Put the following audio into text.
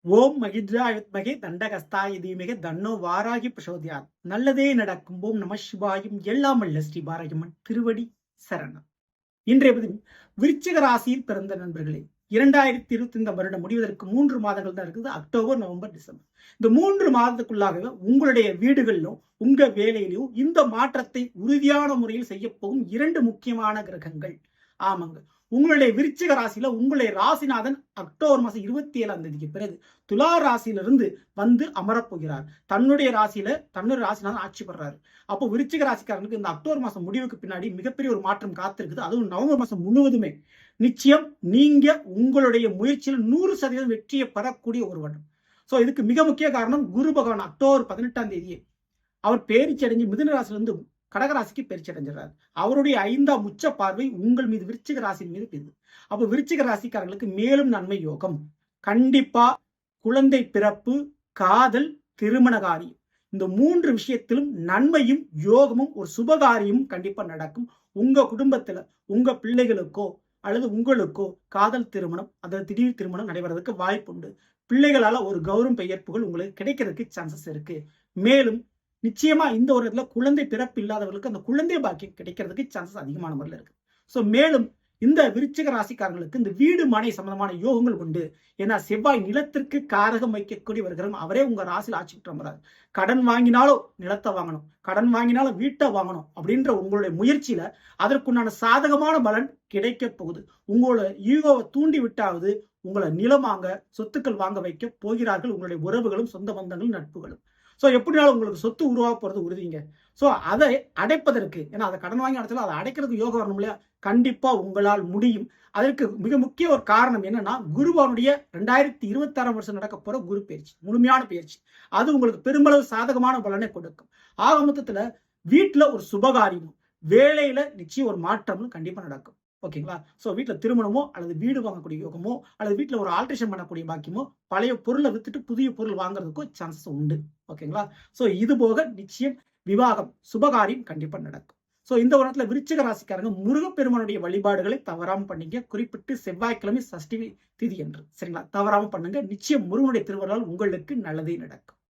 ஓம் மகித்ராய வித்மகே தண்டகஸ்தாய தீமகே தன்னோ வாராகி பிரசோதயாத். நல்லதே நடக்கும். ஓம் நம சிவாயும். எல்லாம் அல்ல ஸ்ரீ பாரகமன் திருவடி சரணம். இன்றைய பதிவு விருச்சிக ராசியில் பிறந்த நண்பர்களே, 2025 வருடம் முடிவதற்கு 3 மாதங்கள் தான் இருக்குது. October, November, December. இந்த 3 மாதத்துக்குள்ளாகவே உங்களுடைய வீடுகளிலும் உங்க வேலையிலும் இந்த மாற்றத்தை உறுதியான முறையில் செய்ய போகும் 2 முக்கியமான கிரகங்கள். ஆமாங்க, உங்களுடைய விருச்சிக ராசியில உங்களுடைய ராசிநாதன் அக்டோபர் மாசம் 27ஆம் தேதிக்கு பிறகு துலா ராசியிலிருந்து வந்து அமரப்போகிறார். தன்னுடைய ராசிநாதன் ஆட்சி பெறாரு. அப்போ விருச்சிக ராசிக்காரங்களுக்கு இந்த அக்டோபர் மாசம் முடிவுக்கு பின்னாடி மிகப்பெரிய ஒரு மாற்றம் காத்திருக்குது. அதுவும் நவம்பர் மாசம் முழுவதுமே நிச்சயம் நீங்க உங்களுடைய முயற்சியில் 100% வெற்றியை பெறக்கூடிய ஒரு வருடம். சோ இதுக்கு மிக முக்கிய காரணம் குரு பகவான் அக்டோபர் 18ஆம் தேதியே அவர் பேரிச்சி அடைஞ்சு மிதுன ராசியிலிருந்து கடகராசிக்கு பயிற்சி அடைஞ்சிடறாரு. அவருடைய 5ஆம் உச்ச பார்வை உங்கள் மீது விருச்சிக ராசியின் மீது பெய்யுது. அப்ப விருச்சிக ராசிக்காரர்களுக்கு மேலும் நன்மை யோகம். கண்டிப்பா குழந்தை பிறப்பு, காதல், திருமண காரியம், இந்த 3 விஷயத்திலும் நன்மையும் யோகமும் ஒரு சுபகாரியமும் கண்டிப்பா நடக்கும். உங்க குடும்பத்துல உங்க பிள்ளைகளுக்கோ அல்லது உங்களுக்கோ காதல் திருமணம் அதாவது திடீர் திருமணம் நடைபெறதுக்கு வாய்ப்பு உண்டு. பிள்ளைகளால ஒரு கௌரவம் பெயர்ப்புகள் உங்களுக்கு கிடைக்கிறதுக்கு சான்சஸ் இருக்கு. மேலும் நிச்சயமா இந்த ஒரு இடத்துல குழந்தை பிறப்பு இல்லாதவர்களுக்கு அந்த குழந்தை பாக்கியம் கிடைக்கிறதுக்கு சான்சஸ் அதிகமான முறையில் இருக்கு. ஸோ மேலும் இந்த விருச்சிக ராசிக்காரங்களுக்கு இந்த வீடு மனை சம்பந்தமான யோகங்கள் உண்டு. ஏன்னா செவ்வாய் நிலத்திற்கு காரகம் வைக்கக்கூடிய வருகிறோம். அவரே உங்க ராசியில் ஆட்சி பெற்று வராது. கடன் வாங்கினாலும் நிலத்தை வாங்கணும், கடன் வாங்கினாலும் வீட்டை வாங்கணும் அப்படின்ற உங்களுடைய முயற்சியில அதற்குண்டான சாதகமான பலன் கிடைக்க போகுது. உங்களோட ஈகோவை தூண்டி விட்டாவது உங்களை நிலம் வாங்க, சொத்துக்கள் வாங்க வைக்க போகிறார்கள் உங்களுடைய உறவுகளும் சொந்த பந்தங்களும் நட்புகளும். ஸோ எப்படினாலும் உங்களுக்கு சொத்து உருவாக போறது உறுதிங்க. ஸோ அதை அடைப்பதற்கு, ஏன்னா அதை கடன் வாங்கி அடைச்சாலும் அதை அடைக்கிறதுக்கு யோகம் வரணும் இல்லையா? கண்டிப்பா உங்களால் முடியும். அதற்கு மிக முக்கிய ஒரு காரணம் என்னன்னா, குருவானுடைய 2026ஆம் வருஷம் நடக்க போற குரு பயிற்சி, முழுமையான பயிற்சி. அது உங்களுக்கு பெருமளவு சாதகமான பலனை கொடுக்கும். ஆக மொத்தத்துல வீட்டுல ஒரு சுபகாரியமும், வேலையில நிச்சயம் ஒரு மாற்றமும் கண்டிப்பா நடக்கும். ஓகேங்களா? சோ வீட்டுல திருமணமோ அல்லது வீடு வாங்கக்கூடிய யோகமோ அல்லது வீட்டுல ஒரு ஆல்ட்ரேஷன் பண்ணக்கூடிய பாக்கியமோ பழைய பொருளை வித்துட்டு புதிய பொருள் வாங்குறதுக்கும் சான்சஸ் உண்டு. ஓகேங்களா? சோ இது போக நிச்சயம் விவாகம், சுபகாரியம் கண்டிப்பா நடக்கும். சோ இந்த வருடத்துல விருச்சிக ராசிக்காரங்க முருகப்பெருமானுடைய வழிபாடுகளை தவறாம பண்ணீங்க. குறிப்பிட்டு செவ்வாய்க்கிழமை சஷ்டி திதி என்று, சரிங்களா? தவறாம பண்ணுங்க. நிச்சயம் முருகனுடைய திருவருளால் உங்களுக்கு நல்லதே நடக்கும்.